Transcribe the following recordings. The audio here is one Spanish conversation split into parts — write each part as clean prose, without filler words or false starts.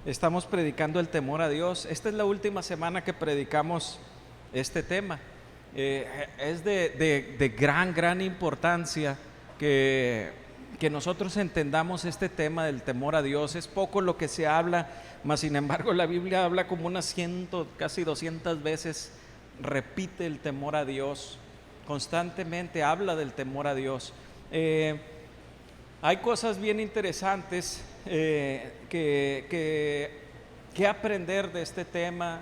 Estamos predicando el temor a Dios. Esta es la última semana que predicamos este tema. Es de gran importancia que nosotros entendamos este tema del temor a Dios. Es poco lo que se habla, mas sin embargo la Biblia habla como unas 100, casi 200 veces, repite el temor a Dios. Constantemente habla del temor a Dios. Hay cosas bien interesantes que aprender de este tema,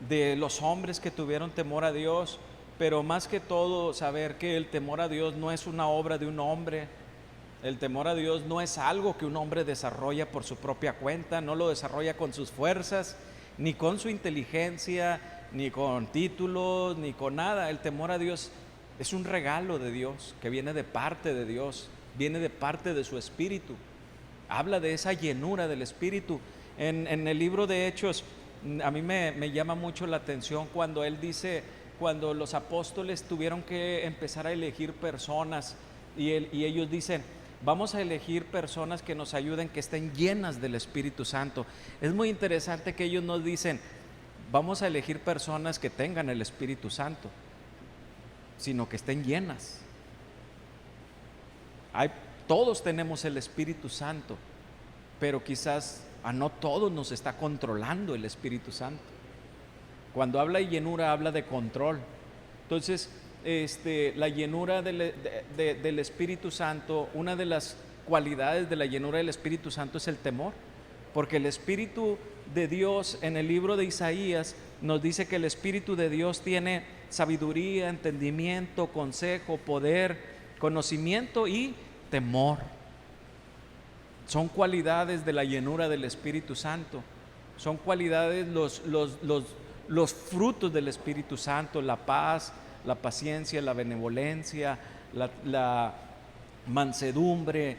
de los hombres que tuvieron temor a Dios, pero más que todo saber que el temor a Dios no es una obra de un hombre. El temor a Dios no es algo que un hombre desarrolla por su propia cuenta, no lo desarrolla con sus fuerzas, ni con su inteligencia, ni con títulos, ni con nada. El temor a Dios es un regalo de Dios, que viene de parte de Dios, viene de parte de su Espíritu. Habla de esa llenura del Espíritu. En el libro de Hechos, a mí me llama mucho la atención cuando él dice, cuando los apóstoles tuvieron que empezar a elegir personas y ellos dicen, vamos a elegir personas que nos ayuden, que estén llenas del Espíritu Santo. Es muy interesante que ellos nos dicen, vamos a elegir personas que tengan el Espíritu Santo, sino que estén llenas. Todos tenemos el Espíritu Santo, pero quizás a no todos nos está controlando el Espíritu Santo. Cuando habla de llenura, habla de control. Entonces, la llenura del Espíritu Santo, una de las cualidades de la llenura del Espíritu Santo es el temor, porque el Espíritu de Dios, en el libro de Isaías, nos dice que el Espíritu de Dios tiene sabiduría, entendimiento, consejo, poder, conocimiento y temor. Son cualidades de la llenura del Espíritu Santo. Son cualidades, los frutos del Espíritu Santo: la paz, la paciencia, la benevolencia, la mansedumbre.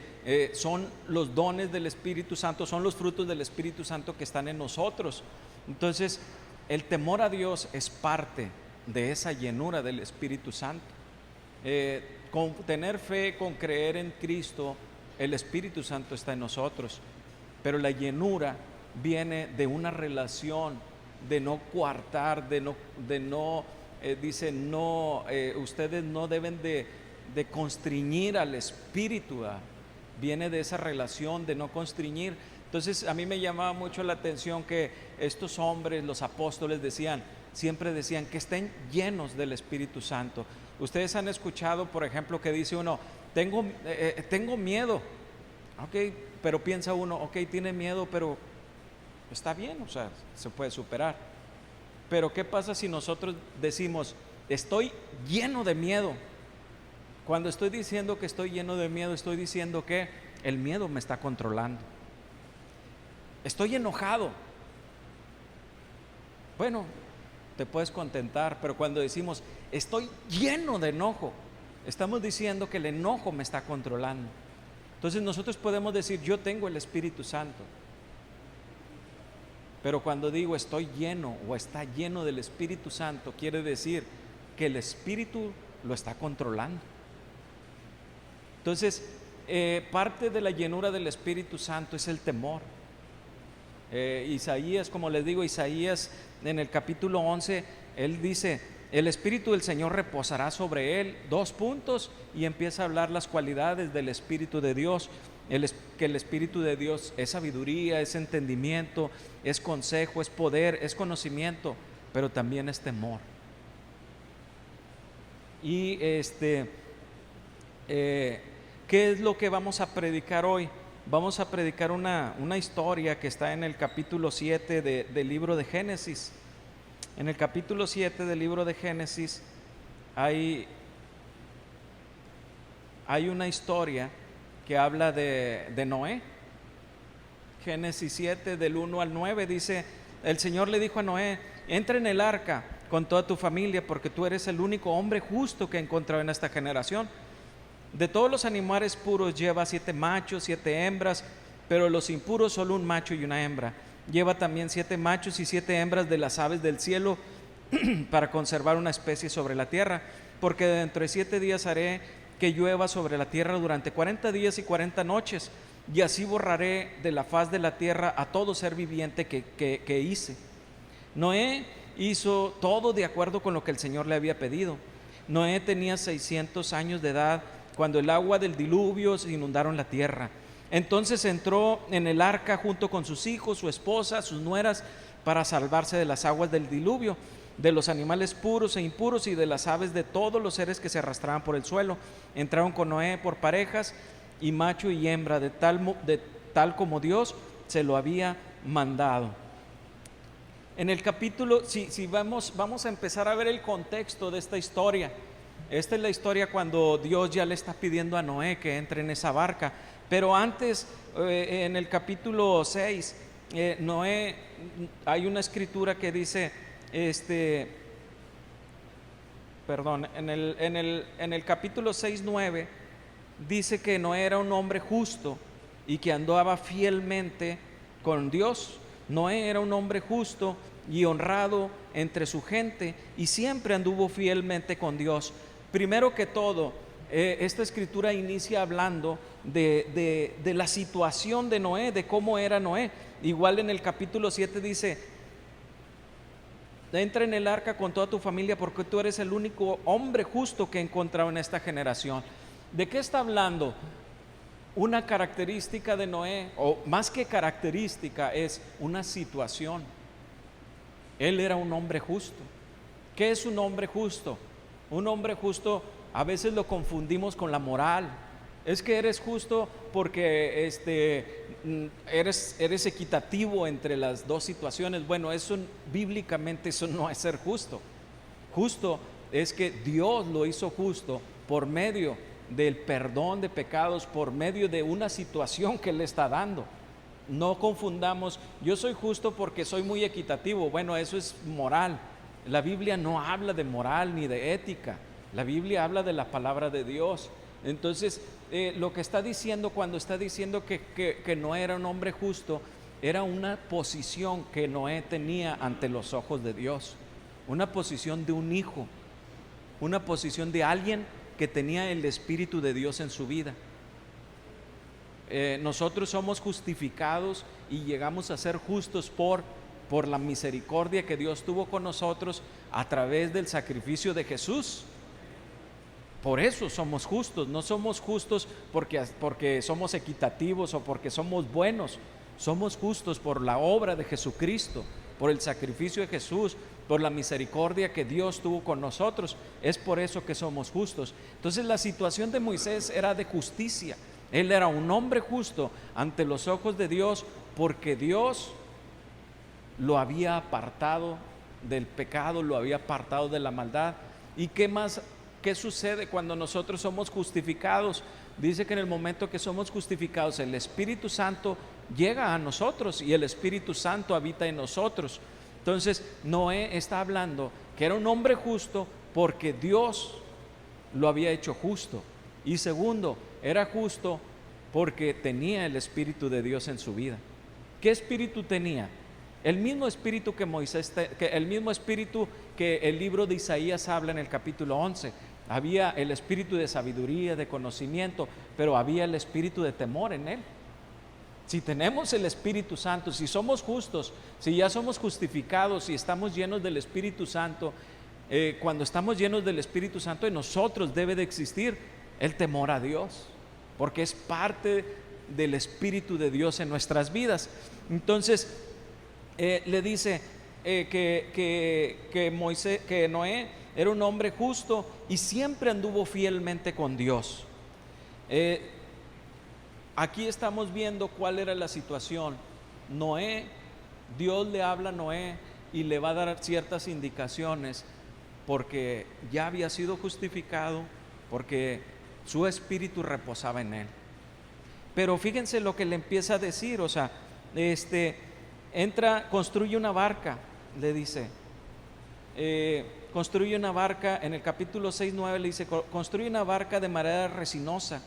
Son los dones del Espíritu Santo, son los frutos del Espíritu Santo que están en nosotros. Entonces, el temor a Dios es parte de esa llenura del Espíritu Santo. Con tener fe, con creer en Cristo, el Espíritu Santo está en nosotros, pero la llenura viene de una relación, de no coartar, dice, ustedes no deben de constriñir al Espíritu. Viene de esa relación de no constriñir. Entonces a mí me llamaba mucho la atención que estos hombres, los apóstoles, siempre decían que estén llenos del Espíritu Santo. Ustedes han escuchado, por ejemplo, que dice uno, tengo miedo. Ok, pero piensa uno, ok, tiene miedo, pero está bien, o sea, se puede superar. Pero ¿qué pasa si nosotros decimos, estoy lleno de miedo? Cuando estoy diciendo que estoy lleno de miedo, estoy diciendo que el miedo me está controlando. Estoy enojado. Bueno, te puedes contentar, pero cuando decimos estoy lleno de enojo, estamos diciendo que el enojo me está controlando. Entonces nosotros podemos decir, yo tengo el Espíritu Santo, pero cuando digo estoy lleno o está lleno del Espíritu Santo, quiere decir que el Espíritu lo está controlando. Entonces, parte de la llenura del Espíritu Santo es el temor. Isaías, como les digo, Isaías en el capítulo 11, él dice, el Espíritu del Señor reposará sobre él, 2 puntos, y empieza a hablar las cualidades del Espíritu de Dios. Que el Espíritu de Dios es sabiduría, es entendimiento, es consejo, es poder, es conocimiento, pero también es temor. Y ¿qué es lo que vamos a predicar hoy? Vamos a predicar una historia que está en el capítulo 7 del libro de Génesis. En el capítulo 7 del libro de Génesis hay una historia que habla de Noé. Génesis 7 del 1 al 9 dice, el Señor le dijo a Noé, entra en el arca con toda tu familia, porque tú eres el único hombre justo que he encontrado en esta generación. De todos los animales puros lleva 7 machos, 7 hembras, pero los impuros solo un macho y una hembra. Lleva también 7 machos y 7 hembras de las aves del cielo para conservar una especie sobre la tierra, porque dentro de 7 días haré que llueva sobre la tierra durante 40 días y 40 noches, y así borraré de la faz de la tierra a todo ser viviente que hice. Noé hizo todo de acuerdo con lo que el Señor le había pedido. Noé tenía 600 años de edad cuando el agua del diluvio se inundaron la tierra. Entonces entró en el arca junto con sus hijos, su esposa, sus nueras, para salvarse de las aguas del diluvio, de los animales puros e impuros y de las aves, de todos los seres que se arrastraban por el suelo. Entraron con Noé por parejas, y macho y hembra, de tal como Dios se lo había mandado. En el capítulo, si vamos a empezar a ver el contexto de esta historia. Esta es la historia cuando Dios ya le está pidiendo a Noé que entre en esa barca. Pero antes, en el capítulo 6, Noé, hay una escritura que dice, en el capítulo 6:9, dice que Noé era un hombre justo y que andaba fielmente con Dios. Noé era un hombre justo y honrado entre su gente y siempre anduvo fielmente con Dios. Primero que todo, esta escritura inicia hablando de la situación de Noé, de cómo era Noé. Igual en el capítulo 7 dice: entra en el arca con toda tu familia porque tú eres el único hombre justo que he encontrado en esta generación. ¿De qué está hablando? Una característica de Noé, o más que característica, es una situación. Él era un hombre justo. ¿Qué es un hombre justo? Un hombre justo a veces lo confundimos con la moral. Es que eres justo porque eres equitativo entre las dos situaciones. Bueno, eso bíblicamente eso no es ser justo. Justo es que Dios lo hizo justo por medio del perdón de pecados, por medio de una situación que le está dando. No confundamos, yo soy justo porque soy muy equitativo. Bueno, eso es moral. La Biblia no habla de moral ni de ética. La Biblia habla de la palabra de Dios. Entonces, lo que está diciendo cuando está diciendo que Noé era un hombre justo, era una posición que Noé tenía ante los ojos de Dios. Una posición de un hijo, una posición de alguien que tenía el Espíritu de Dios en su vida. Nosotros somos justificados y llegamos a ser justos por la misericordia que Dios tuvo con nosotros a través del sacrificio de Jesús. Por eso somos justos. No somos justos porque somos equitativos o porque somos buenos. Somos justos por la obra de Jesucristo, por el sacrificio de Jesús, por la misericordia que Dios tuvo con nosotros. Es por eso que somos justos. Entonces la situación de Moisés era de justicia. Él era un hombre justo ante los ojos de Dios porque Dios lo había apartado del pecado, lo había apartado de la maldad. ¿Y qué más? ¿Qué sucede cuando nosotros somos justificados? Dice que en el momento que somos justificados, el Espíritu Santo llega a nosotros y el Espíritu Santo habita en nosotros. Entonces Noé está hablando que era un hombre justo porque Dios lo había hecho justo. Y segundo, era justo porque tenía el Espíritu de Dios en su vida. ¿Qué espíritu tenía? El mismo espíritu que el mismo espíritu que el libro de Isaías habla en el capítulo 11. Había el espíritu de sabiduría, de conocimiento, pero había el espíritu de temor en él. Si tenemos el Espíritu Santo, si somos justos, si ya somos justificados, si estamos llenos del Espíritu Santo, cuando estamos llenos del Espíritu Santo, en nosotros debe de existir el temor a Dios, porque es parte del Espíritu de Dios en nuestras vidas. Entonces le dice que Noé era un hombre justo y siempre anduvo fielmente con Dios. Aquí estamos viendo cuál era la situación. Noé, Dios le habla a Noé y le va a dar ciertas indicaciones porque ya había sido justificado, porque su espíritu reposaba en él. Pero fíjense lo que le empieza a decir, o sea, construye una barca, le dice. Construye una barca, en el capítulo 6:9 le dice: construye una barca de madera resinosa,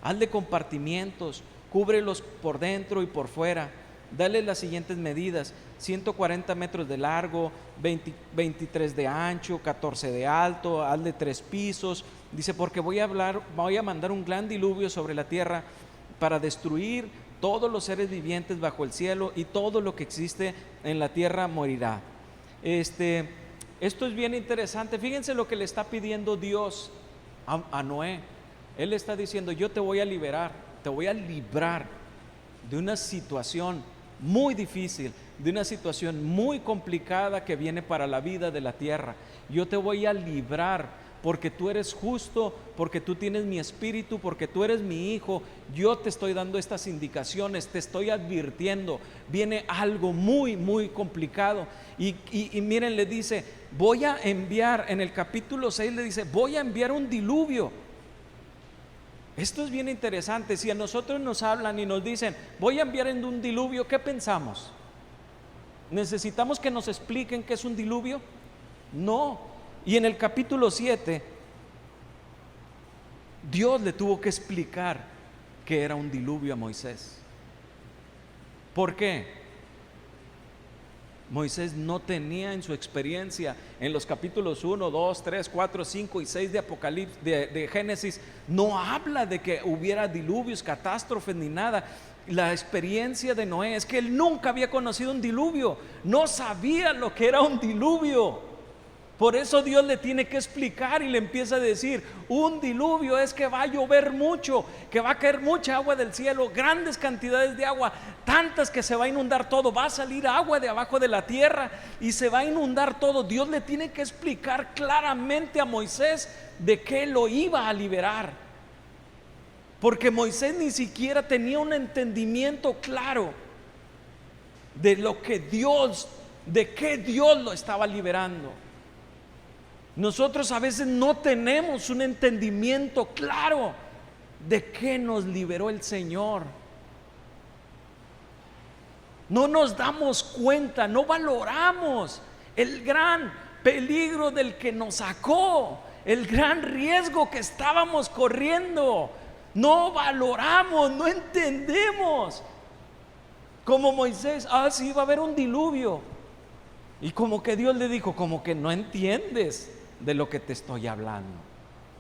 hazle compartimientos, cúbrelos por dentro y por fuera, dale las siguientes medidas: 140 metros de largo, 23 de ancho, 14 de alto, hazle 3 pisos. Dice: porque voy a mandar un gran diluvio sobre la tierra para destruir todos los seres vivientes bajo el cielo, y todo lo que existe en la tierra morirá. Esto es bien interesante. Fíjense lo que le está pidiendo Dios a Noé. Él le está diciendo: yo te voy a liberar, te voy a librar de una situación muy difícil, de una situación muy complicada que viene para la vida de la tierra. Yo te voy a librar porque tú eres justo, porque tú tienes mi espíritu, porque tú eres mi hijo. Yo te estoy dando estas indicaciones, te estoy advirtiendo, viene algo muy, muy complicado. Y miren, le dice: voy a enviar, en el capítulo 6 le dice: voy a enviar un diluvio. Esto es bien interesante. Si a nosotros nos hablan y nos dicen: voy a enviar en un diluvio, ¿qué pensamos? ¿Necesitamos que nos expliquen qué es un diluvio? No. Y en el capítulo 7 Dios le tuvo que explicar que era un diluvio a Moisés. ¿Por qué? Moisés no tenía en su experiencia, en los capítulos 1, 2, 3, 4, 5 y 6 de Apocalipsis, de Génesis, no habla de que hubiera diluvios, catástrofes ni nada. La experiencia de Noé es que él nunca había conocido un diluvio, no sabía lo que era un diluvio. Por eso Dios le tiene que explicar y le empieza a decir: un diluvio es que va a llover mucho, que va a caer mucha agua del cielo, grandes cantidades de agua, tantas que se va a inundar todo, va a salir agua de abajo de la tierra y se va a inundar todo. Dios le tiene que explicar claramente a Moisés de qué lo iba a liberar, porque Moisés ni siquiera tenía un entendimiento claro de lo que Dios, de qué Dios lo estaba liberando. Nosotros a veces no tenemos un entendimiento claro de qué nos liberó el Señor. No nos damos cuenta, no valoramos el gran peligro del que nos sacó, el gran riesgo que estábamos corriendo. No valoramos, no entendemos. Como Moisés: sí, va a haber un diluvio. Y como que Dios le dijo: como que no entiendes de lo que te estoy hablando.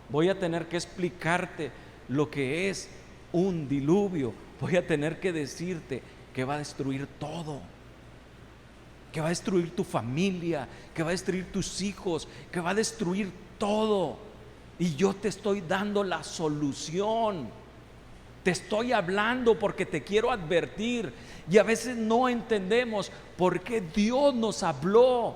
Voy a tener que explicarte lo que es un diluvio. Voy a tener que decirte que va a destruir todo, que va a destruir tu familia, que va a destruir tus hijos, que va a destruir todo. Y yo te estoy dando la solución. Te estoy hablando porque te quiero advertir. Y a veces no entendemos por qué Dios nos habló,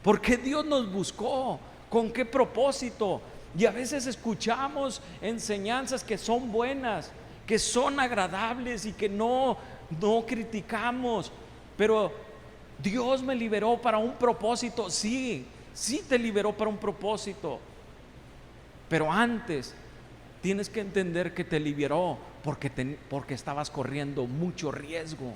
por qué Dios nos buscó, con qué propósito. Y a veces escuchamos enseñanzas que son buenas, que son agradables y que no criticamos. Pero Dios me liberó para un propósito. Sí te liberó para un propósito. Pero antes tienes que entender que te liberó porque estabas corriendo mucho riesgo.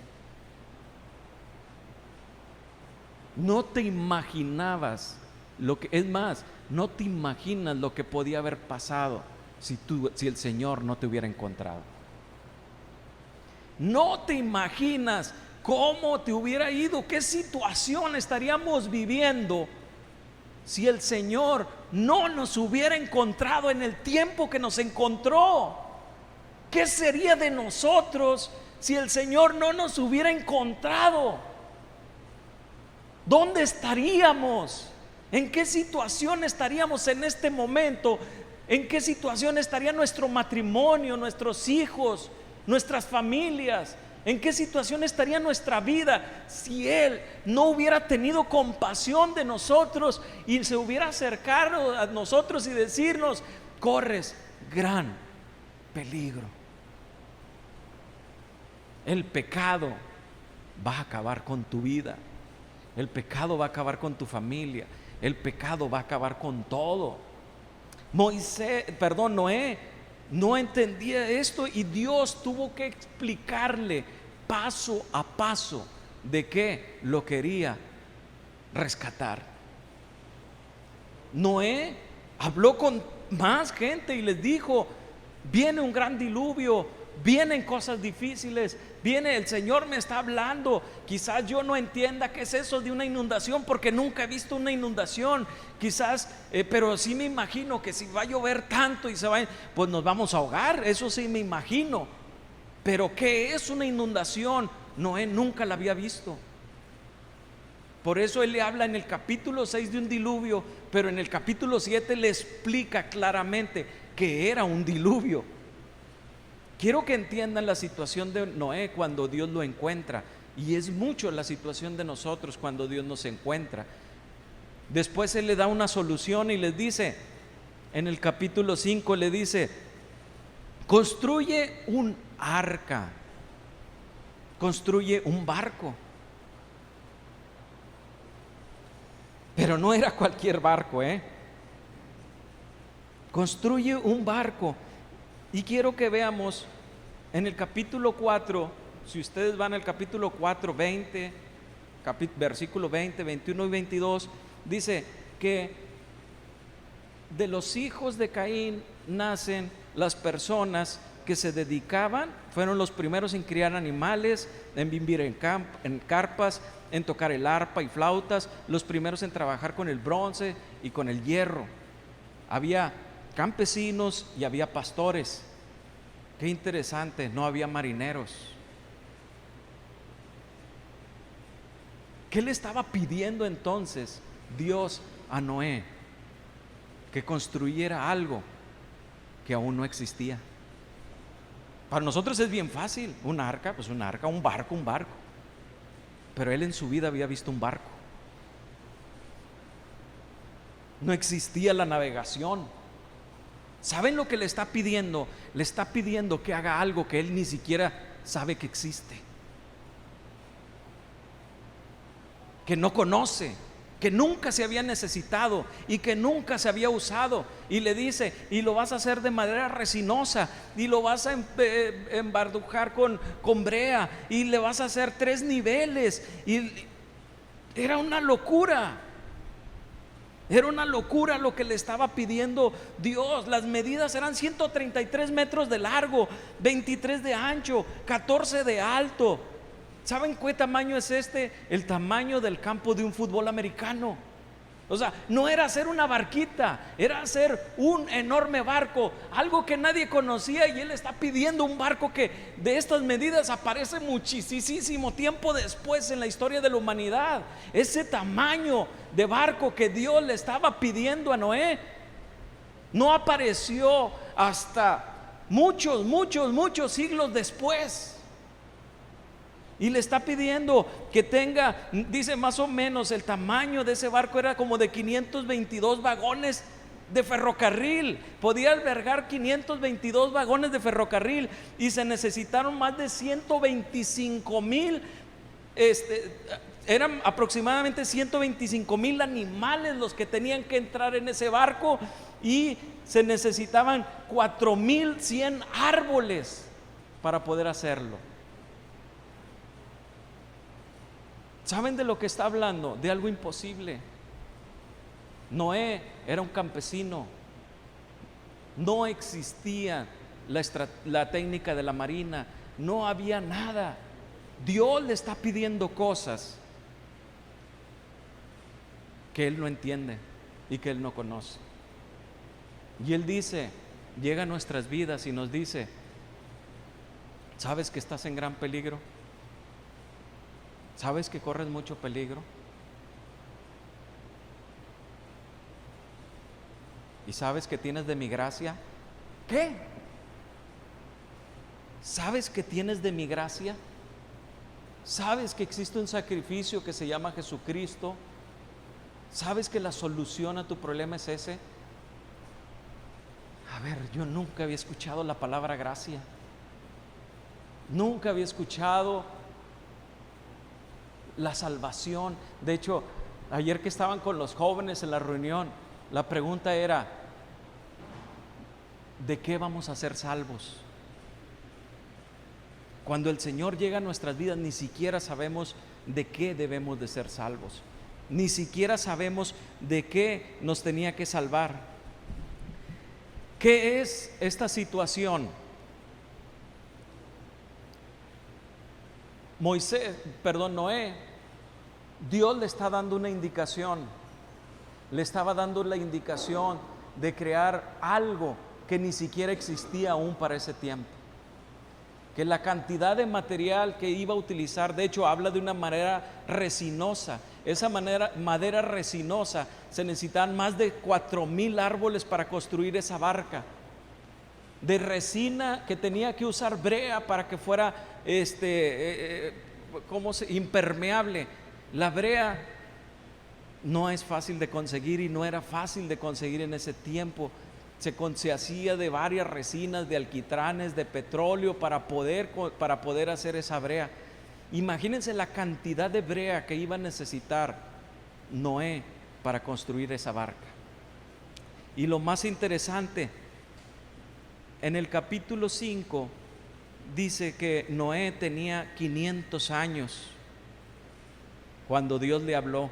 No te imaginabas no te imaginas lo que podía haber pasado si el Señor no te hubiera encontrado. No te imaginas cómo te hubiera ido, qué situación estaríamos viviendo si el Señor no nos hubiera encontrado en el tiempo que nos encontró. ¿Qué sería de nosotros si el Señor no nos hubiera encontrado? ¿Dónde estaríamos? ¿En qué situación estaríamos en este momento? ¿En qué situación estaría nuestro matrimonio, nuestros hijos, nuestras familias? ¿En qué situación estaría nuestra vida si Él no hubiera tenido compasión de nosotros y se hubiera acercado a nosotros y decirnos: corres gran peligro? El pecado va a acabar con tu vida. El pecado va a acabar con tu familia. El pecado va a acabar con todo. Noé no entendía esto y Dios tuvo que explicarle paso a paso de qué lo quería rescatar. Noé habló con más gente y les dijo: viene un gran diluvio, vienen cosas difíciles, el Señor me está hablando. Quizás yo no entienda qué es eso de una inundación, porque nunca he visto una inundación. Quizás, pero sí me imagino que si va a llover tanto y pues nos vamos a ahogar. Eso sí me imagino. Pero ¿qué es una inundación? Noé nunca la había visto. Por eso él le habla en el capítulo 6 de un diluvio, pero en el capítulo 7 le explica claramente que era un diluvio. Quiero que entiendan la situación de Noé cuando Dios lo encuentra, y es mucho la situación de nosotros cuando Dios nos encuentra. Después él le da una solución y les dice, en el capítulo 5 le dice: construye un arca, construye un barco. Pero no era cualquier barco, construye un barco. Y quiero que veamos en el capítulo 4, si ustedes van al capítulo 4, 20, versículo 20, 21 y 22, dice que de los hijos de Caín nacen las personas que se dedicaban, fueron los primeros en criar animales, en vivir en carpas, en tocar el arpa y flautas, los primeros en trabajar con el bronce y con el hierro. Había campesinos y había pastores. Qué interesante, no había marineros. ¿Qué le estaba pidiendo entonces Dios a Noé? Que construyera algo que aún no existía. Para nosotros es bien fácil, un arca, pues un arca, un barco. Pero él en su vida había visto un barco. No existía la navegación. ¿Saben lo que le está pidiendo? Le está pidiendo que haga algo que él ni siquiera sabe que existe, que no conoce, que nunca se había necesitado y que nunca se había usado. Y le dice: y lo vas a hacer de madera resinosa, y lo vas a embardujar con brea, y le vas a hacer 3 niveles. Y era una locura. Era una locura lo que le estaba pidiendo Dios. Las medidas eran 133 metros de largo, 23 de ancho, 14 de alto. ¿Saben qué tamaño es este? El tamaño del campo de un fútbol americano. O sea, no era hacer una barquita, era hacer un enorme barco, algo que nadie conocía. Y él está pidiendo un barco que de estas medidas aparece muchísimo tiempo después en la historia de la humanidad. Ese tamaño de barco que Dios le estaba pidiendo a Noé no apareció hasta muchos siglos después. Y le está pidiendo que tenga, dice más o menos, el tamaño de ese barco era como de 522 vagones de ferrocarril. Podía albergar 522 vagones de ferrocarril. Y se necesitaron más de 125,000, eran aproximadamente 125,000 animales los que tenían que entrar en ese barco. Y se necesitaban 4,100 árboles para poder hacerlo. ¿Saben de lo que está hablando? De algo imposible. Noé era un campesino. No existía la técnica de la marina. No había nada. Dios le está pidiendo cosas que él no entiende y que él no conoce. Y él dice, llega a nuestras vidas y nos dice: ¿sabes que estás en gran peligro? ¿Sabes que corres mucho peligro? ¿Y sabes que tienes de mi gracia? ¿Qué? ¿Sabes que tienes de mi gracia? ¿Sabes que existe un sacrificio que se llama Jesucristo? ¿Sabes que la solución a tu problema es ese? A ver, yo nunca había escuchado la palabra gracia. Nunca había escuchado la salvación. De hecho, ayer que estaban con los jóvenes en la reunión, la pregunta era: ¿de qué vamos a ser salvos? Cuando el Señor llega a nuestras vidas, ni siquiera sabemos de qué debemos de ser salvos. Ni siquiera sabemos de qué nos tenía que salvar. ¿Qué es esta situación? Noé, Dios le está dando una indicación. Le estaba dando la indicación de crear algo que ni siquiera existía aún para ese tiempo. que la cantidad de material que iba a utilizar, de hecho habla de una madera resinosa. Esa madera resinosa, se necesitaban más de 4,000 árboles para construir esa barca. De resina que tenía que usar brea para que fuera impermeable. La brea no es fácil de conseguir y no era fácil de conseguir en ese tiempo. Se hacía de varias resinas, de alquitranes, de petróleo para poder hacer esa brea. Imagínense la cantidad de brea que iba a necesitar Noé para construir esa barca. Y lo más interesante, en el capítulo 5 dice que Noé tenía 500 años cuando Dios le habló.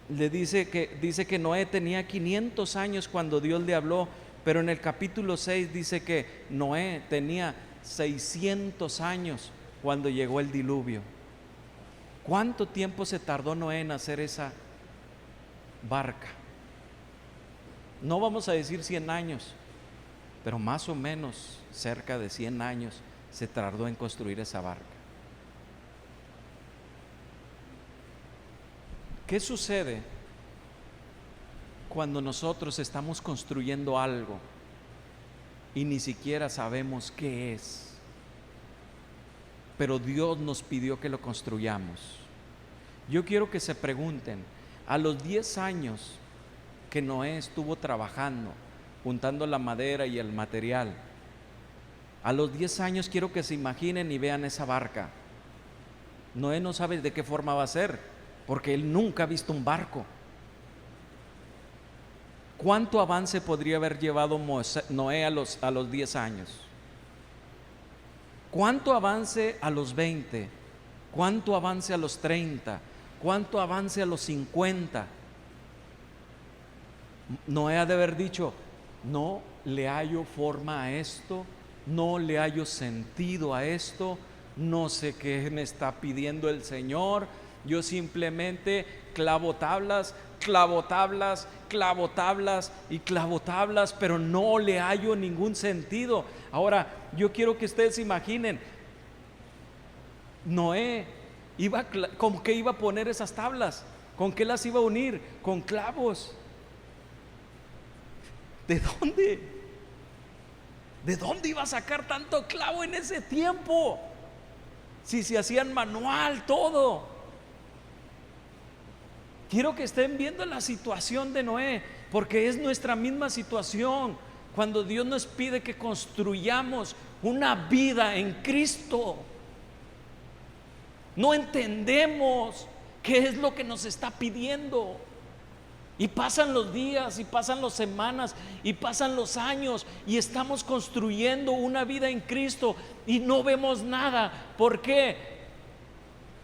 Dice que Noé tenía 500 años cuando Dios le habló, pero en el capítulo 6 dice que Noé tenía 600 años cuando llegó el diluvio. ¿Cuánto tiempo se tardó Noé en hacer esa barca? No vamos a decir 100 años, pero más o menos cerca de 100 años se tardó en construir esa barca. ¿Qué sucede cuando nosotros estamos construyendo algo y ni siquiera sabemos qué es, pero Dios nos pidió que lo construyamos? Yo quiero que se pregunten, a los 10 años que Noé estuvo trabajando, juntando la madera y el material, a los 10 años quiero que se imaginen y vean esa barca. Noé no sabe de qué forma va a ser, porque él nunca ha visto un barco. ¿Cuánto avance podría haber llevado Noé a los 10 años? ¿Cuánto avance a los 20? ¿Cuánto avance a los 30? ¿Cuánto avance a los 50? Noé ha de haber dicho: no le hallo forma a esto, no le hallo sentido a esto, no sé qué me está pidiendo el Señor. Yo simplemente clavo tablas, pero no le hallo ningún sentido. Ahora, yo quiero que ustedes se imaginen, Noé ¿con qué iba a poner esas tablas? ¿Con qué las iba a unir? Con clavos. ¿De dónde? ¿De dónde iba a sacar tanto clavo en ese tiempo? Si se hacían manual todo. Quiero que estén viendo la situación de Noé, porque es nuestra misma situación cuando Dios nos pide que construyamos una vida en Cristo. No entendemos qué es lo que nos está pidiendo. Y pasan los días, y pasan las semanas, y pasan los años, y estamos construyendo una vida en Cristo y no vemos nada. ¿Por qué?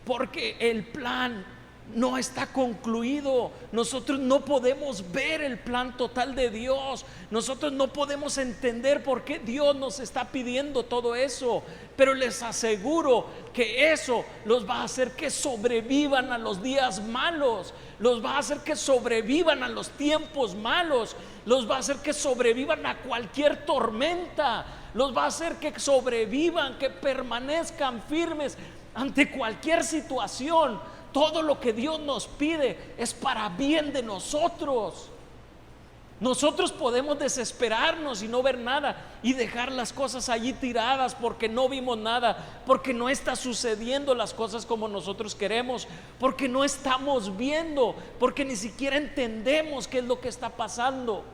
Porque el plan no está concluido. Nosotros no podemos ver el plan total de Dios. Nosotros no podemos entender por qué Dios nos está pidiendo todo eso. Pero les aseguro que eso los va a hacer que sobrevivan a los días malos, los va a hacer que sobrevivan a los tiempos malos, los va a hacer que sobrevivan a cualquier tormenta, los va a hacer que sobrevivan, que permanezcan firmes ante cualquier situación. Todo lo que Dios nos pide es para bien de nosotros. Nosotros podemos desesperarnos y no ver nada y dejar las cosas allí tiradas porque no vimos nada, porque no está sucediendo las cosas como nosotros queremos, porque no estamos viendo, porque ni siquiera entendemos qué es lo que está pasando.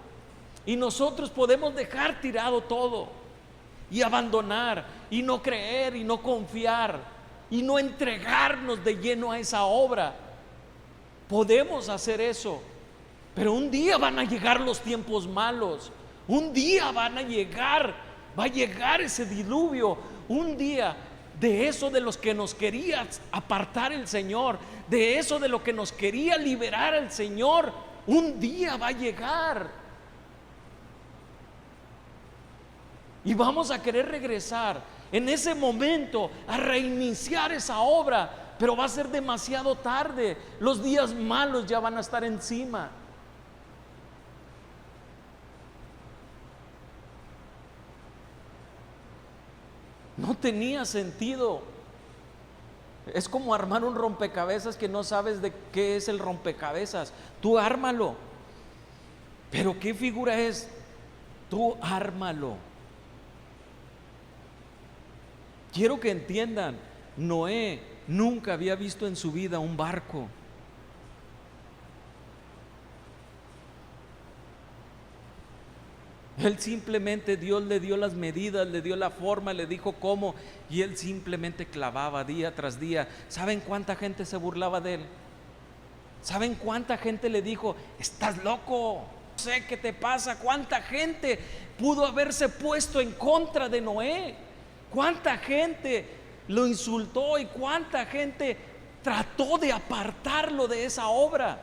Y nosotros podemos dejar tirado todo y abandonar y no creer y no confiar y no entregarnos de lleno a esa obra. Podemos hacer eso, pero un día van a llegar los tiempos malos. Un día va a llegar ese diluvio. Un día de eso de los que nos quería apartar el Señor, de eso de lo que nos quería liberar el Señor, un día va a llegar. Y vamos a querer regresar en ese momento a reiniciar esa obra, pero va a ser demasiado tarde. Los días malos ya van a estar encima. No tenía sentido. Es como armar un rompecabezas que no sabes de qué es el rompecabezas. Tú ármalo. Pero ¿qué figura es? Tú ármalo. Quiero que entiendan, Noé nunca había visto en su vida un barco. Él simplemente, Dios le dio las medidas, le dio la forma, le dijo cómo, y él simplemente clavaba día tras día. ¿Saben cuánta gente se burlaba de él? ¿Saben cuánta gente le dijo, estás loco? No sé qué te pasa. ¿Cuánta gente pudo haberse puesto en contra de Noé? ¿Cuánta gente lo insultó y cuánta gente trató de apartarlo de esa obra?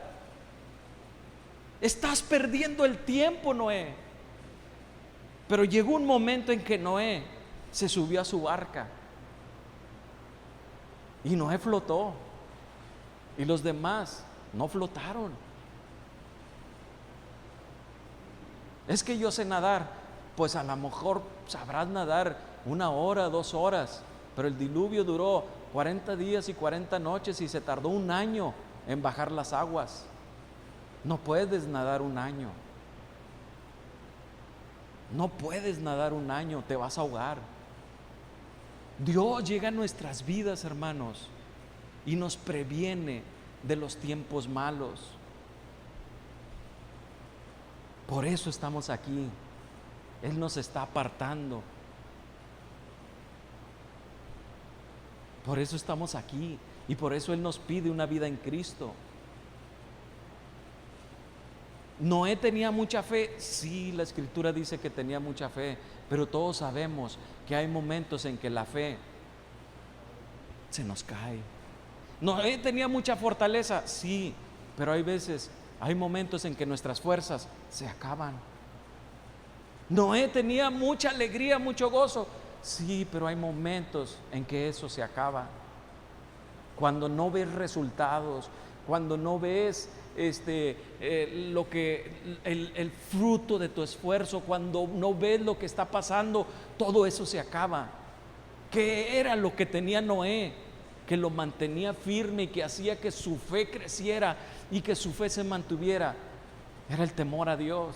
Estás perdiendo el tiempo, Noé. Pero llegó un momento en que Noé se subió a su barca y Noé flotó y los demás no flotaron. Es que yo sé nadar. Pues a lo mejor sabrás nadar 1 hora, 2 horas, pero el diluvio duró 40 días y 40 noches y se tardó 1 año en bajar las aguas. No puedes nadar 1 año. No puedes nadar 1 año, te vas a ahogar. Dios llega a nuestras vidas, hermanos, y nos previene de los tiempos malos. Por eso estamos aquí. Él nos está apartando. Por eso estamos aquí y por eso Él nos pide una vida en Cristo. Noé tenía mucha fe. Sí, la Escritura dice que tenía mucha fe, pero todos sabemos que hay momentos en que la fe se nos cae. Noé tenía mucha fortaleza. Sí, pero hay momentos en que nuestras fuerzas se acaban. Noé tenía mucha alegría, mucho gozo. Sí, pero hay momentos en que eso se acaba. Cuando no ves resultados, cuando no ves el fruto de tu esfuerzo, cuando no ves lo que está pasando, todo eso se acaba. ¿Qué era lo que tenía Noé? Que lo mantenía firme y que hacía que su fe creciera y que su fe se mantuviera. Era el temor a Dios.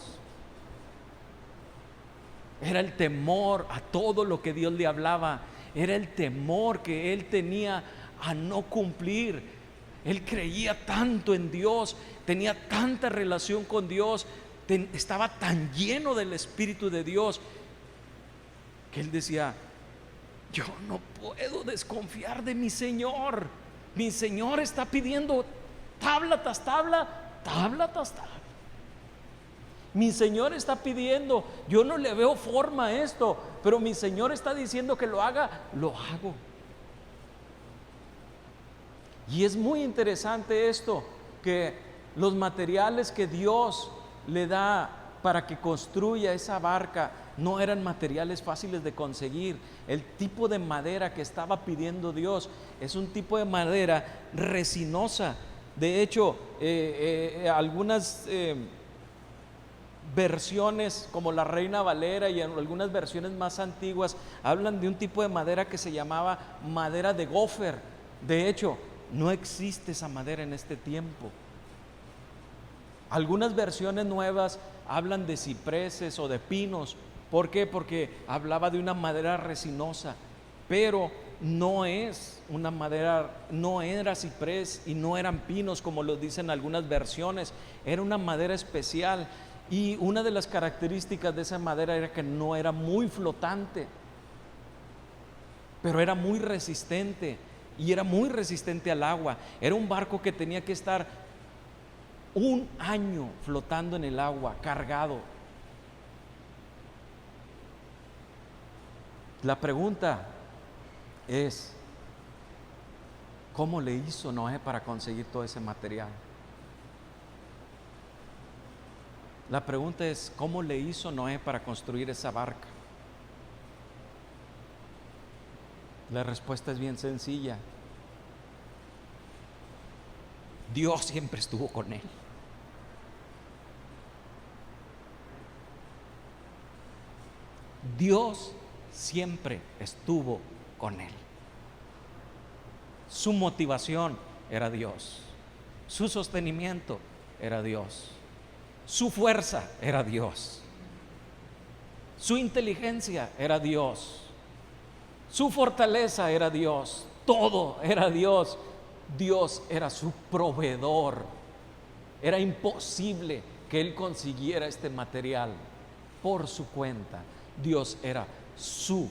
Era el temor a todo lo que Dios le hablaba. Era el temor que él tenía a no cumplir. Él creía tanto en Dios, tenía tanta relación con Dios, estaba tan lleno del Espíritu de Dios, que él decía: yo no puedo desconfiar de mi Señor. Mi Señor está pidiendo tabla tras tabla, tabla tras tabla. Mi Señor está pidiendo, yo no le veo forma a esto, pero mi Señor está diciendo que lo haga, lo hago. Y es muy interesante esto, que los materiales que Dios le da para que construya esa barca no eran materiales fáciles de conseguir. El tipo de madera que estaba pidiendo Dios es un tipo de madera resinosa. De hecho, algunas versiones como la Reina Valera y en algunas versiones más antiguas hablan de un tipo de madera que se llamaba madera de gofer. De hecho, no existe esa madera en este tiempo. Algunas versiones nuevas hablan de cipreses o de pinos. ¿Por qué? Porque hablaba de una madera resinosa, pero no es una madera, no era ciprés y no eran pinos como lo dicen algunas versiones. Era una madera especial, y una de las características de esa madera era que no era muy flotante, pero era muy resistente, y era muy resistente al agua. Era un barco que tenía que estar 1 año flotando en el agua, cargado. La pregunta es: ¿cómo le hizo Noé para conseguir todo ese material? La pregunta es: ¿cómo le hizo Noé para construir esa barca? La respuesta es bien sencilla. Dios siempre estuvo con él. Dios siempre estuvo con él. Su motivación era Dios. Su sostenimiento era Dios. Su fuerza era Dios. Su inteligencia era Dios. Su fortaleza era Dios. Todo era Dios. Dios era su proveedor. Era imposible que él consiguiera este material por su cuenta. Dios era su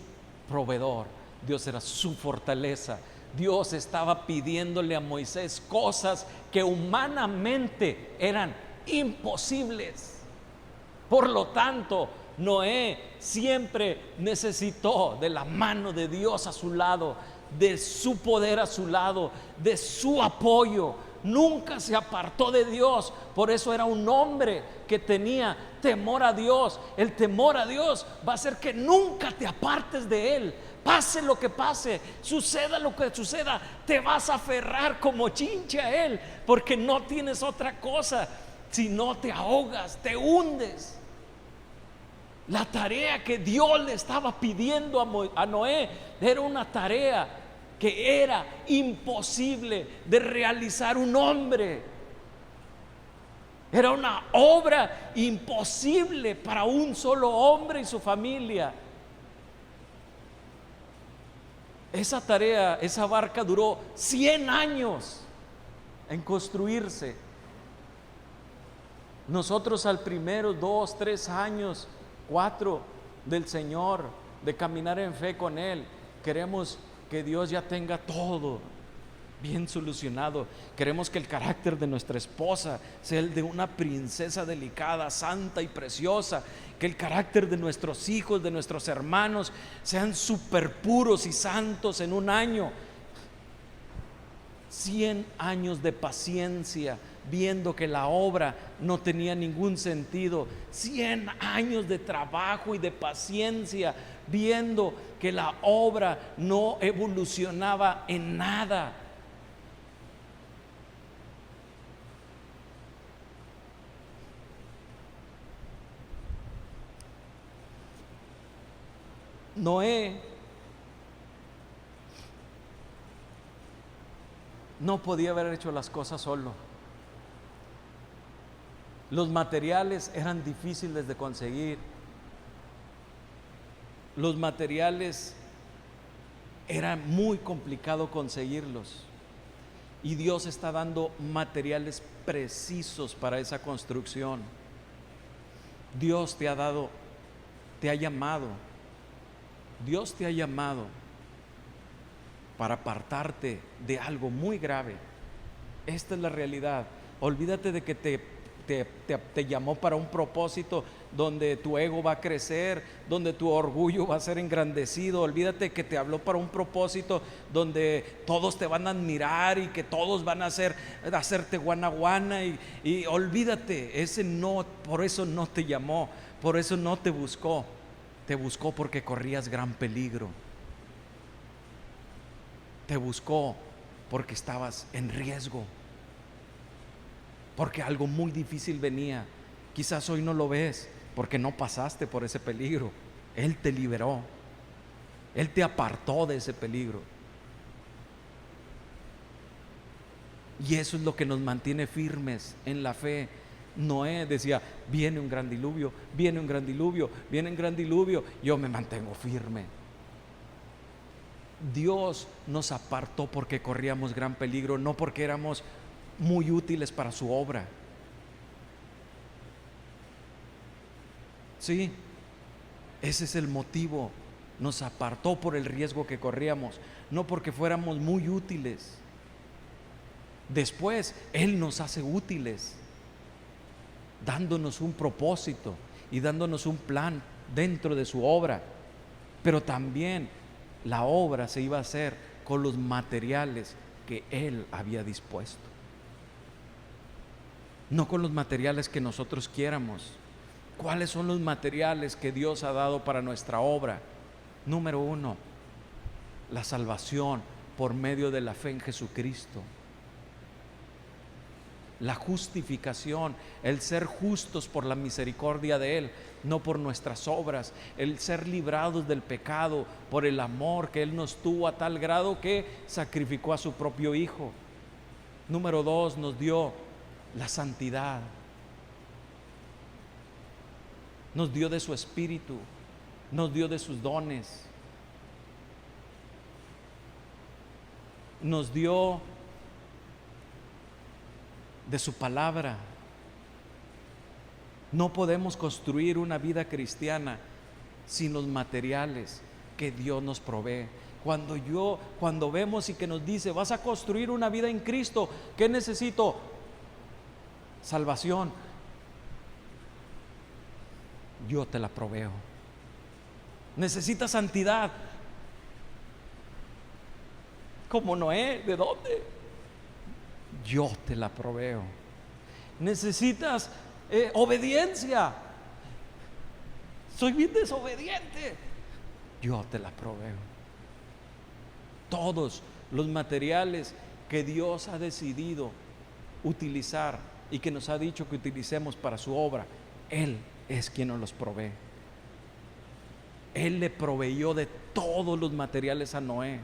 proveedor. Dios era su fortaleza. Dios estaba pidiéndole a Moisés cosas que humanamente eran imposibles. Por lo tanto, Noé siempre necesitó de la mano de Dios a su lado, de su poder a su lado, de su apoyo. Nunca se apartó de Dios. Por eso era un hombre que tenía temor a Dios. El temor a Dios va a hacer que nunca te apartes de Él. Pase lo que pase, suceda lo que suceda, te vas a aferrar como chinche a Él, porque no tienes otra cosa. Si no, te ahogas, te hundes. La tarea que Dios le estaba pidiendo a Noé era una tarea que era imposible de realizar un hombre. Era una obra imposible para un solo hombre y su familia. Esa tarea, esa barca duró 100 años en construirse. Nosotros al primero, 2, 3 años, 4 del Señor, de caminar en fe con Él, queremos que Dios ya tenga todo bien solucionado. Queremos que el carácter de nuestra esposa sea el de una princesa delicada, santa y preciosa. Que el carácter de nuestros hijos, de nuestros hermanos, sean súper puros y santos en un año. 100 años de paciencia, viendo que la obra no tenía ningún sentido. 100 años de trabajo y de paciencia, viendo que la obra no evolucionaba en nada. Noé no podía haber hecho las cosas solo. Los materiales eran difíciles de conseguir. Los materiales era muy complicado conseguirlos. Y Dios está dando materiales precisos para esa construcción. Dios te ha dado, te ha llamado. Dios te ha llamado para apartarte de algo muy grave. Esta es la realidad. Olvídate de que te llamó para un propósito donde tu ego va a crecer, donde tu orgullo va a ser engrandecido. Olvídate que te habló para un propósito donde todos te van a admirar y que todos van a hacerte guana y olvídate, ese no, por eso no te llamó, por eso no te buscó. Te buscó porque corrías gran peligro. Te buscó porque estabas en riesgo, porque algo muy difícil venía. Quizás hoy no lo ves porque no pasaste por ese peligro. Él te liberó. Él te apartó de ese peligro. Y eso es lo que nos mantiene firmes en la fe. Noé decía, viene un gran diluvio, viene un gran diluvio, viene un gran diluvio. Yo me mantengo firme. Dios nos apartó porque corríamos gran peligro, no porque éramos muy útiles para su obra. Sí, ese es el motivo. Nos apartó por el riesgo que corríamos, no porque fuéramos muy útiles. Después Él nos hace útiles, dándonos un propósito y dándonos un plan dentro de su obra. Pero también la obra se iba a hacer con los materiales que Él había dispuesto, no con los materiales que nosotros quiéramos. ¿Cuáles son los materiales que Dios ha dado para nuestra obra? Número 1, la salvación por medio de la fe en Jesucristo. la justificación, el ser justos por la misericordia de Él, no por nuestras obras, el ser librados del pecado por el amor que Él nos tuvo a tal grado que sacrificó a su propio Hijo. Número 2, nos dio la santidad, nos dio de su Espíritu, nos dio de sus dones, nos dio de su palabra. No podemos construir una vida cristiana sin los materiales que Dios nos provee. Cuando vemos y que nos dice, vas a construir una vida en Cristo, ¿qué necesito? Salvación. Yo te la proveo. Necesitas santidad. Como Noé, ¿de dónde? Yo te la proveo. Necesitas obediencia. Soy bien desobediente. Yo te la proveo. Todos los materiales que Dios ha decidido utilizar y que nos ha dicho que utilicemos para su obra, Él es quien nos los provee. Él le proveyó de todos los materiales a Noé.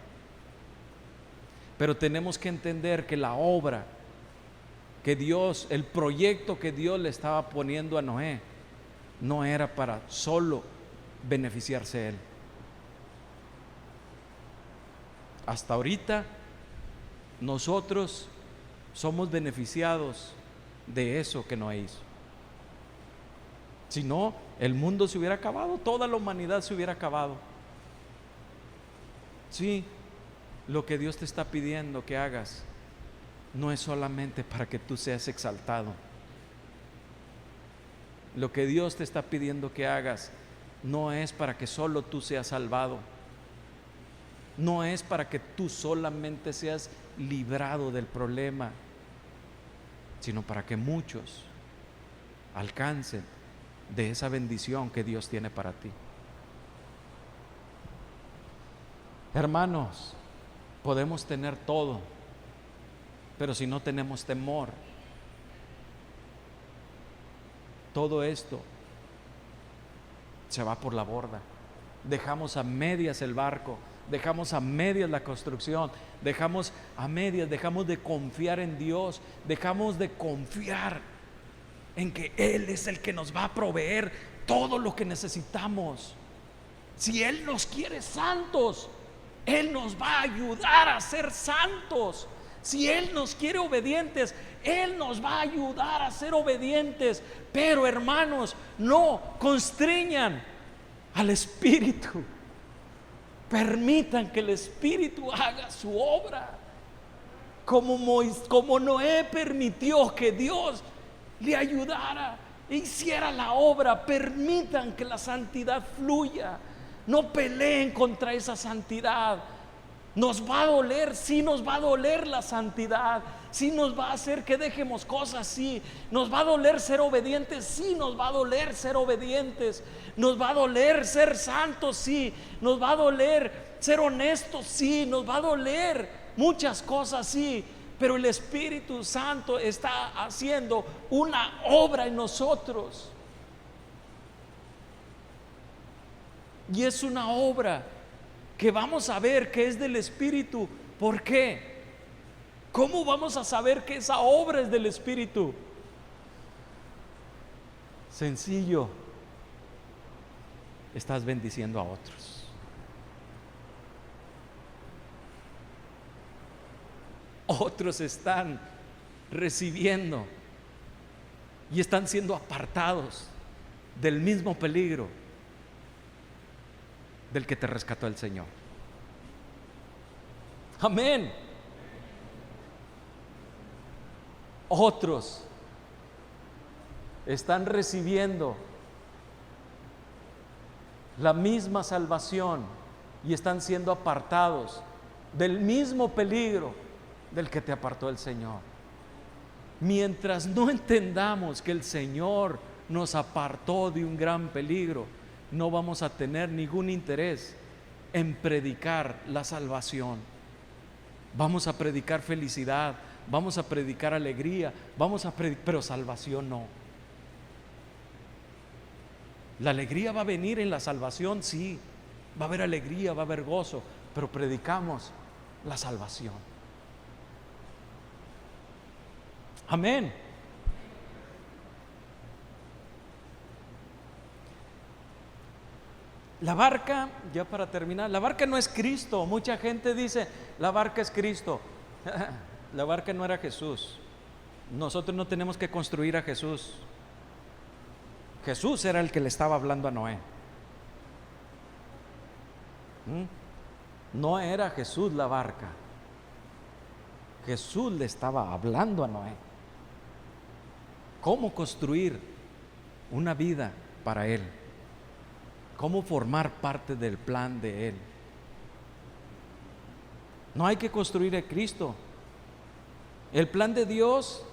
Pero tenemos que entender que la obra que Dios, el proyecto que Dios le estaba poniendo a Noé, no era para solo beneficiarse él. Hasta ahorita nosotros somos beneficiados de eso que Noé hizo. Si no, el mundo se hubiera acabado, toda la humanidad se hubiera acabado. Sí, lo que Dios te está pidiendo que hagas no es solamente para que tú seas exaltado. Lo que Dios te está pidiendo que hagas no es para que solo tú seas salvado. No es para que tú solamente seas librado del problema, sino para que muchos alcancen de esa bendición que Dios tiene para ti. Hermanos, podemos tener todo, pero si no tenemos temor, todo esto se va por la borda. Dejamos a medias el barco, dejamos a medias la construcción, dejamos de confiar en Dios, dejamos de confiar en que Él es el que nos va a proveer todo lo que necesitamos. Si Él nos quiere santos, Él nos va a ayudar a ser santos. Si Él nos quiere obedientes, Él nos va a ayudar a ser obedientes. Pero hermanos, no constriñan al Espíritu. Permitan que el Espíritu haga su obra. Como Noé permitió que Dios le ayudara e hiciera la obra, permitan que la santidad fluya. No peleen contra esa santidad. Nos va a doler, sí nos va a doler la santidad, sí nos va a hacer que dejemos cosas, sí. Nos va a doler ser obedientes, sí nos va a doler ser obedientes. Nos va a doler ser santos, sí. Nos va a doler ser honestos, sí. Nos va a doler muchas cosas, sí. Pero el Espíritu Santo está haciendo una obra en nosotros. Y es una obra que vamos a ver que es del Espíritu. ¿Por qué? ¿Cómo vamos a saber que esa obra es del Espíritu? Sencillo. Estás bendiciendo a otros. Otros están recibiendo y están siendo apartados del mismo peligro del que te rescató el Señor. Amén. Otros están recibiendo la misma salvación y están siendo apartados del mismo peligro del que te apartó el Señor. Mientras no entendamos que el Señor nos apartó de un gran peligro, no vamos a tener ningún interés en predicar la salvación. Vamos a predicar felicidad, vamos a predicar alegría, pero salvación no. La alegría va a venir en la salvación, sí, va a haber alegría, va a haber gozo, pero predicamos la salvación. Amén. La barca, ya para terminar, la barca no es Cristo. Mucha gente dice, la barca es Cristo. La barca no era Jesús. Nosotros no tenemos que construir a Jesús. Jesús era el que le estaba hablando a Noé. No era Jesús la barca. Jesús le estaba hablando a Noé. ¿Cómo construir una vida para Él? ¿Cómo formar parte del plan de Él? No hay que construir a Cristo. El plan de Dios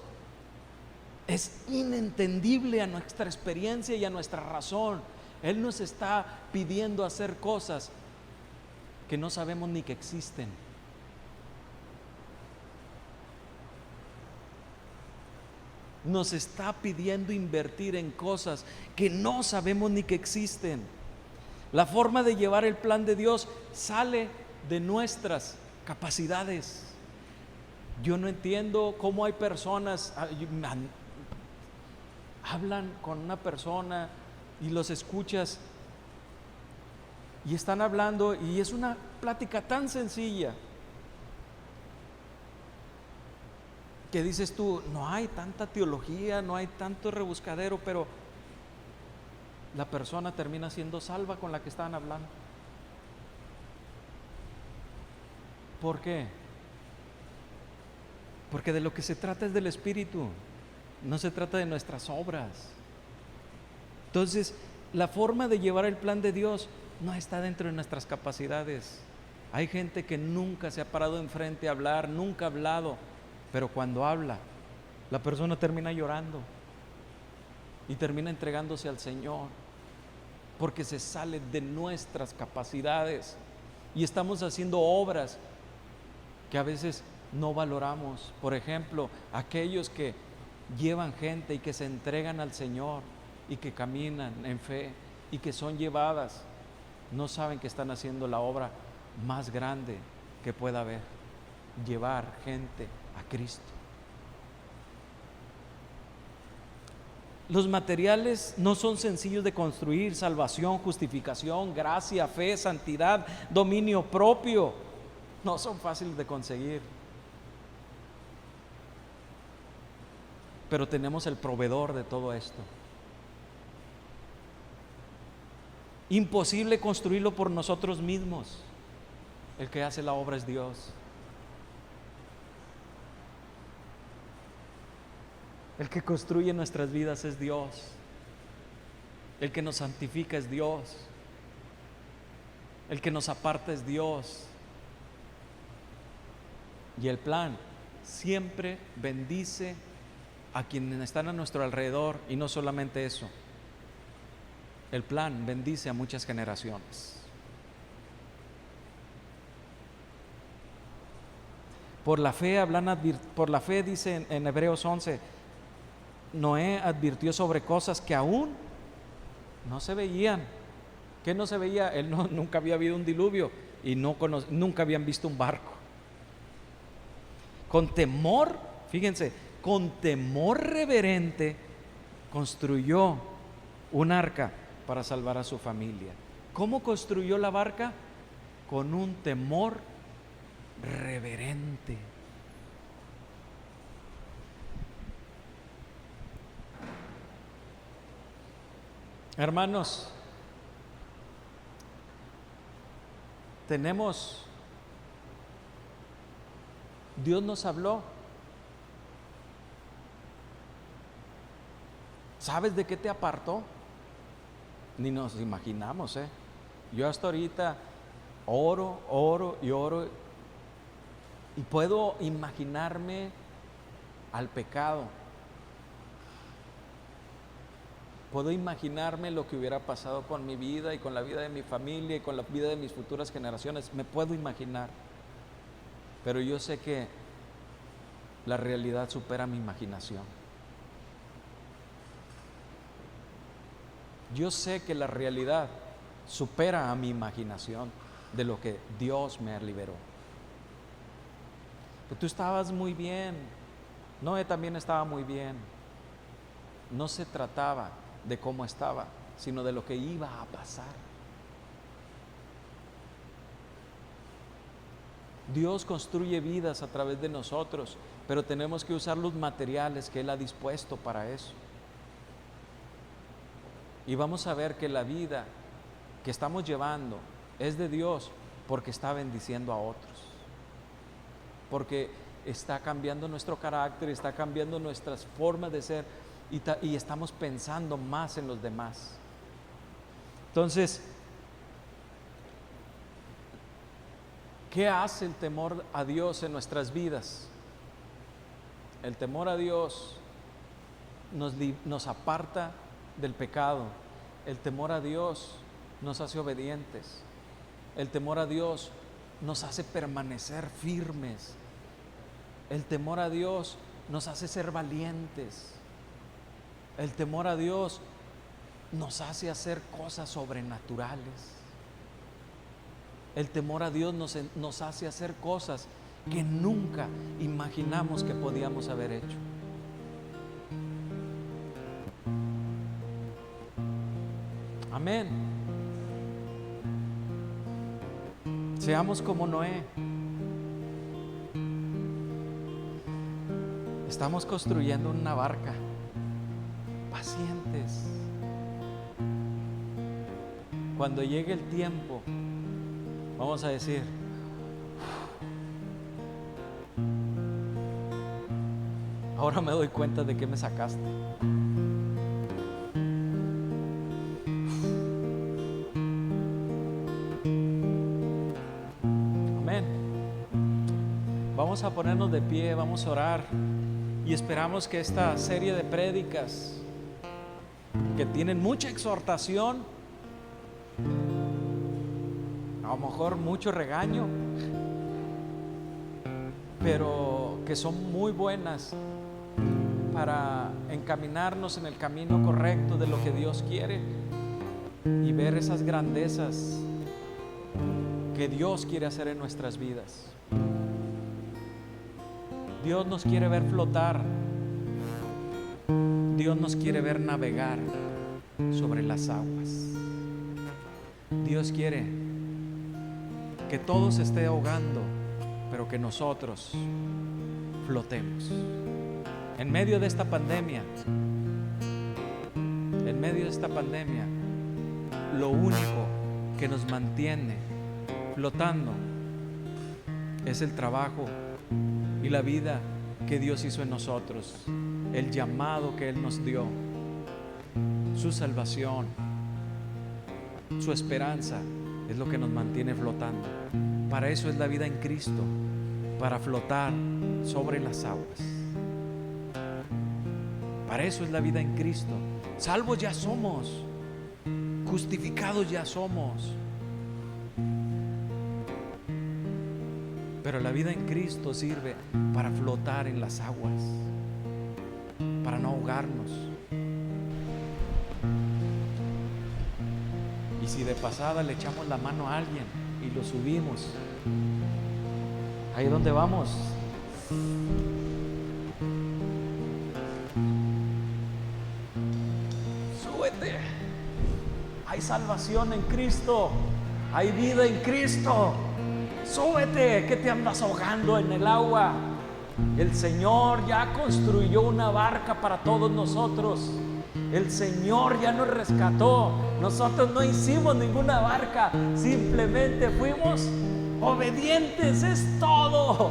es inentendible a nuestra experiencia y a nuestra razón. Él nos está pidiendo hacer cosas que no sabemos ni que existen. Nos está pidiendo invertir en cosas que no sabemos ni que existen. La forma de llevar el plan de Dios sale de nuestras capacidades. Yo no entiendo cómo hay personas, hablan con una persona y los escuchas y están hablando y es una plática tan sencilla que dices tú, no hay tanta teología, no hay tanto rebuscadero, pero la persona termina siendo salva con la que estaban hablando. ¿Por qué? Porque de lo que se trata es del Espíritu, no se trata de nuestras obras. Entonces, la forma de llevar el plan de Dios no está dentro de nuestras capacidades. Hay gente que nunca se ha parado enfrente a hablar, nunca ha hablado, pero cuando habla, la persona termina llorando y termina entregándose al Señor, porque se sale de nuestras capacidades y estamos haciendo obras que a veces no valoramos. Por ejemplo, aquellos que llevan gente y que se entregan al Señor y que caminan en fe y que son llevadas, no saben que están haciendo la obra más grande que pueda haber: llevar gente a Cristo. Los materiales no son sencillos de construir: salvación, justificación, gracia, fe, santidad, dominio propio. No son fáciles de conseguir. Pero tenemos el proveedor de todo esto. Imposible construirlo por nosotros mismos. El que hace la obra es Dios. El que construye nuestras vidas es Dios. El que nos santifica es Dios. El que nos aparta es Dios. Y el plan siempre bendice a quienes están a nuestro alrededor, y no solamente eso, el plan bendice a muchas generaciones. Por la fe dice en Hebreos 11, Noé advirtió sobre cosas que aún no se veían. ¿Qué no se veía? Él nunca había habido un diluvio y nunca habían visto un barco. Con temor, fíjense, con temor reverente construyó un arca para salvar a su familia. ¿Cómo construyó la barca? Con un temor reverente. Hermanos, Dios nos habló. ¿Sabes de qué te apartó? Ni nos imaginamos, Yo hasta ahorita oro y puedo imaginarme al pecado. Puedo imaginarme lo que hubiera pasado con mi vida y con la vida de mi familia y con la vida de mis futuras generaciones. Me puedo imaginar. Pero yo sé que la realidad supera mi imaginación. Yo sé que la realidad supera a mi imaginación de lo que Dios me liberó. Que tú estabas muy bien, Noé también estaba muy bien. No se trataba de cómo estaba, sino de lo que iba a pasar. Dios construye vidas a través de nosotros, pero tenemos que usar los materiales que Él ha dispuesto para eso. Y vamos a ver que la vida que estamos llevando es de Dios porque está bendiciendo a otros, porque está cambiando nuestro carácter, está cambiando nuestras formas de ser y estamos pensando más en los demás. Entonces, ¿qué hace el temor a Dios en nuestras vidas? El temor a Dios nos aparta del pecado. El temor a Dios nos hace obedientes. El temor a Dios nos hace permanecer firmes. El temor a Dios nos hace ser valientes. El temor a Dios nos hace hacer cosas sobrenaturales. El temor a Dios nos hace hacer cosas que nunca imaginamos que podíamos haber hecho. Amén. Seamos como Noé. Estamos construyendo una barca. Pacientes. Cuando llegue el tiempo, vamos a decir: ahora me doy cuenta de que me sacaste. Amén. Vamos a ponernos de pie, vamos a orar y esperamos que esta serie de prédicas, que tienen mucha exhortación, a lo mejor mucho regaño, pero que son muy buenas para encaminarnos en el camino correcto de lo que Dios quiere y ver esas grandezas que Dios quiere hacer en nuestras vidas. Dios nos quiere ver flotar. Dios nos quiere ver navegar sobre las aguas. Dios quiere que todo se esté ahogando, pero que nosotros flotemos. En medio de esta pandemia, lo único que nos mantiene flotando es el trabajo y la vida que Dios hizo en nosotros, el llamado que Él nos dio, su salvación, su esperanza es lo que nos mantiene flotando. Para eso es la vida en Cristo, para flotar sobre las aguas. Para eso es la vida en Cristo. Salvos ya somos, justificados ya somos, pero la vida en Cristo sirve para flotar en las aguas, para no ahogarnos. Y si de pasada le echamos la mano a alguien y lo subimos, ahí donde vamos, súbete. Hay salvación en Cristo, hay vida en Cristo. Súbete, que te andas ahogando en el agua. El Señor ya construyó una barca para todos nosotros. El Señor ya nos rescató. Nosotros no hicimos ninguna barca, simplemente fuimos obedientes, es todo.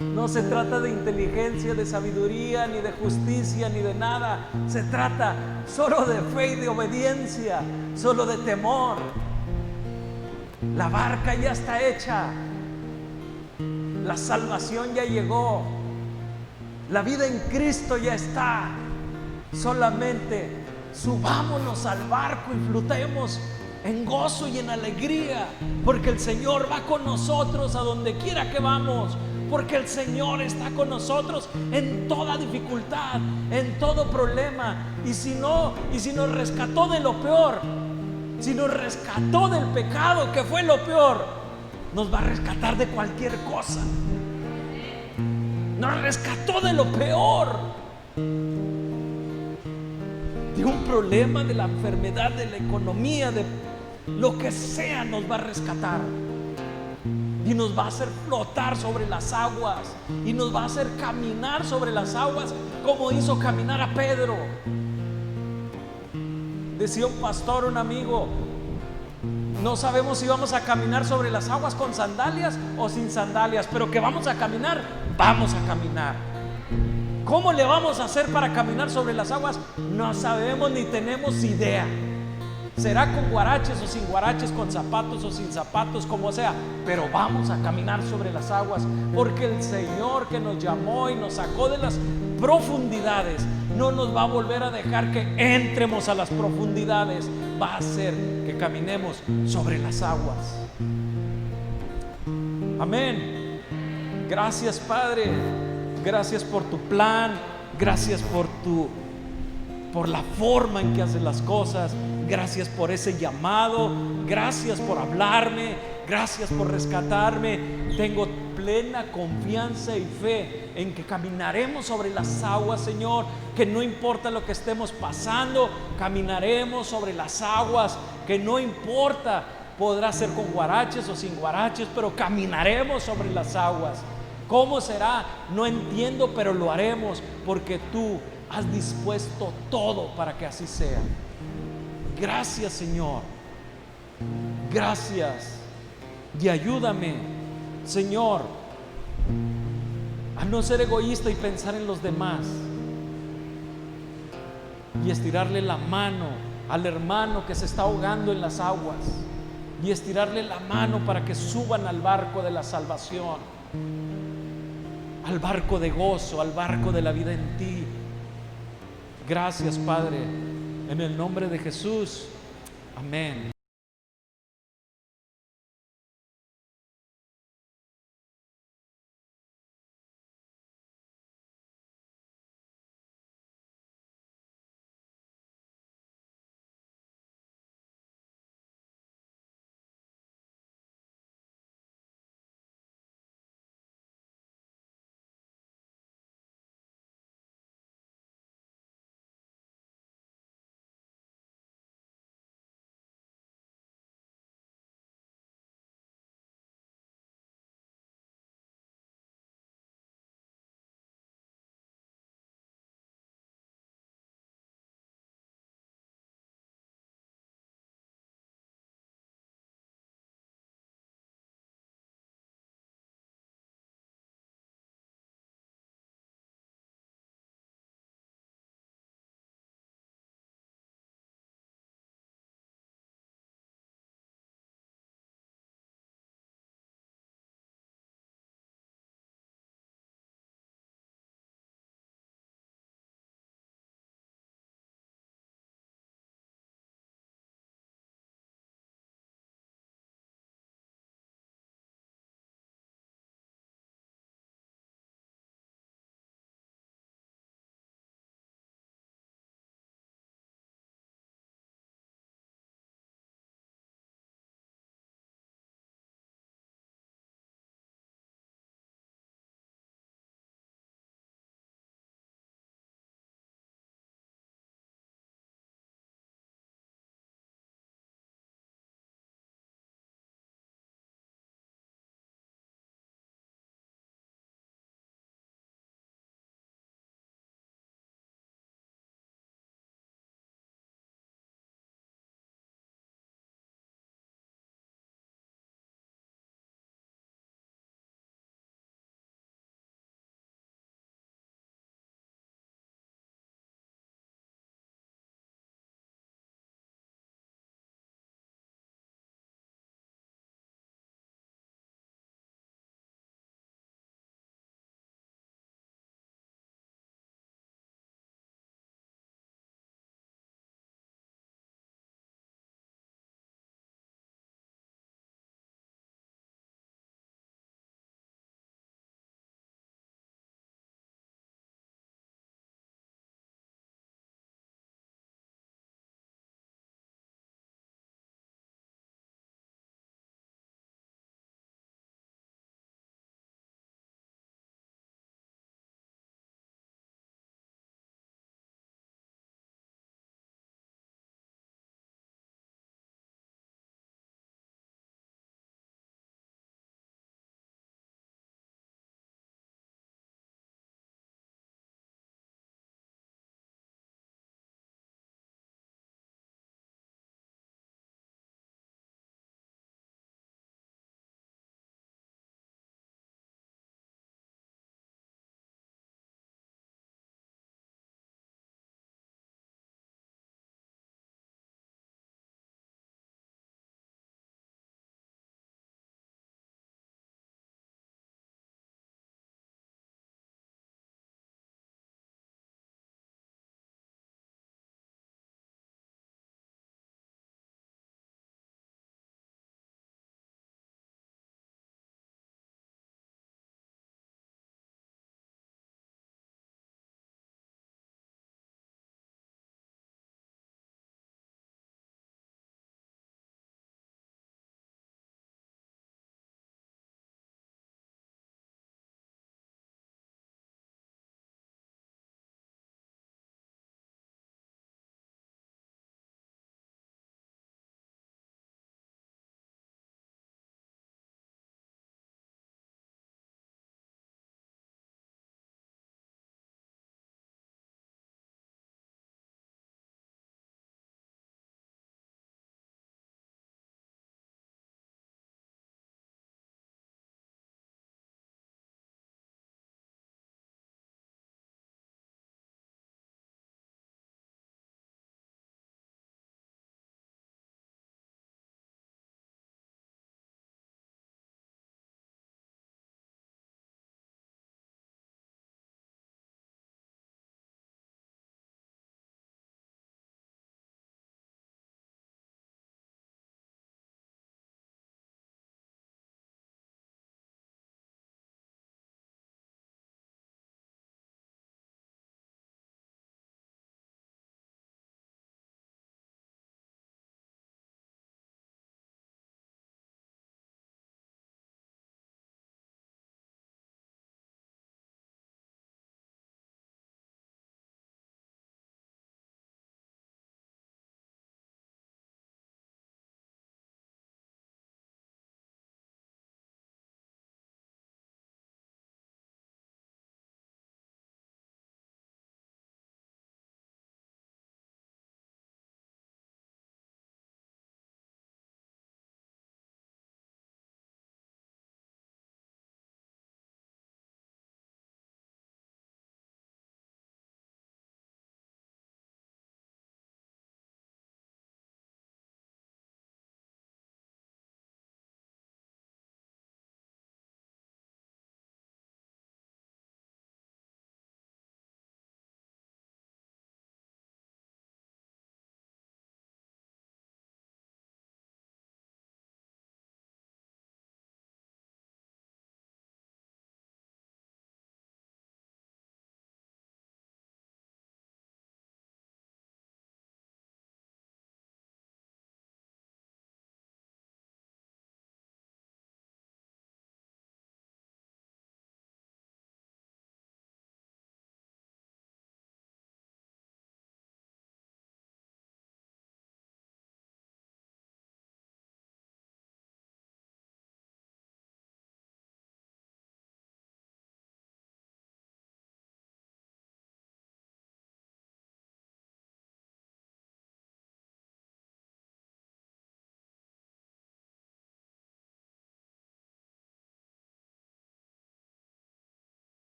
No se trata de inteligencia, de sabiduría, ni de justicia, ni de nada. Se trata solo de fe y de obediencia, solo de temor. La barca ya está hecha. La salvación ya llegó. La vida en Cristo ya está. Solamente subámonos al barco y flotemos en gozo y en alegría, porque el Señor va con nosotros a donde quiera que vamos, porque el Señor está con nosotros en toda dificultad, en todo problema. Y si nos rescató de lo peor, si nos rescató del pecado, que fue lo peor, nos va a rescatar de cualquier cosa. Nos rescató de lo peor, de un problema, de la enfermedad, de la economía, de lo que sea. Nos va a rescatar y nos va a hacer flotar sobre las aguas, y nos va a hacer caminar sobre las aguas como hizo caminar a Pedro. Decía un pastor, un amigo: no sabemos si vamos a caminar sobre las aguas con sandalias o sin sandalias, pero que vamos a caminar, vamos a caminar. ¿Cómo le vamos a hacer para caminar sobre las aguas? No sabemos ni tenemos idea. Será con guaraches o sin guaraches, con zapatos o sin zapatos, como sea, pero vamos a caminar sobre las aguas, porque el Señor que nos llamó y nos sacó de las profundidades no nos va a volver a dejar que entremos a las profundidades. Va a hacer que caminemos sobre las aguas. Amén. Gracias, Padre. Gracias por tu plan. Gracias por la forma en que haces las cosas. Gracias por ese llamado. Gracias por hablarme. Gracias por rescatarme. Tengo plena confianza y fe en que caminaremos sobre las aguas, Señor. Que no importa lo que estemos pasando, caminaremos sobre las aguas. Que no importa, podrá ser con guaraches o sin guaraches, pero caminaremos sobre las aguas. ¿Cómo será? No entiendo, pero lo haremos, porque tú has dispuesto todo para que así sea. Gracias, Señor. Gracias. Y ayúdame, Señor, a no ser egoísta y pensar en los demás, y estirarle la mano al hermano que se está ahogando en las aguas, y estirarle la mano para que suban al barco de la salvación, al barco de gozo, al barco de la vida en ti. Gracias, Padre, en el nombre de Jesús. Amén.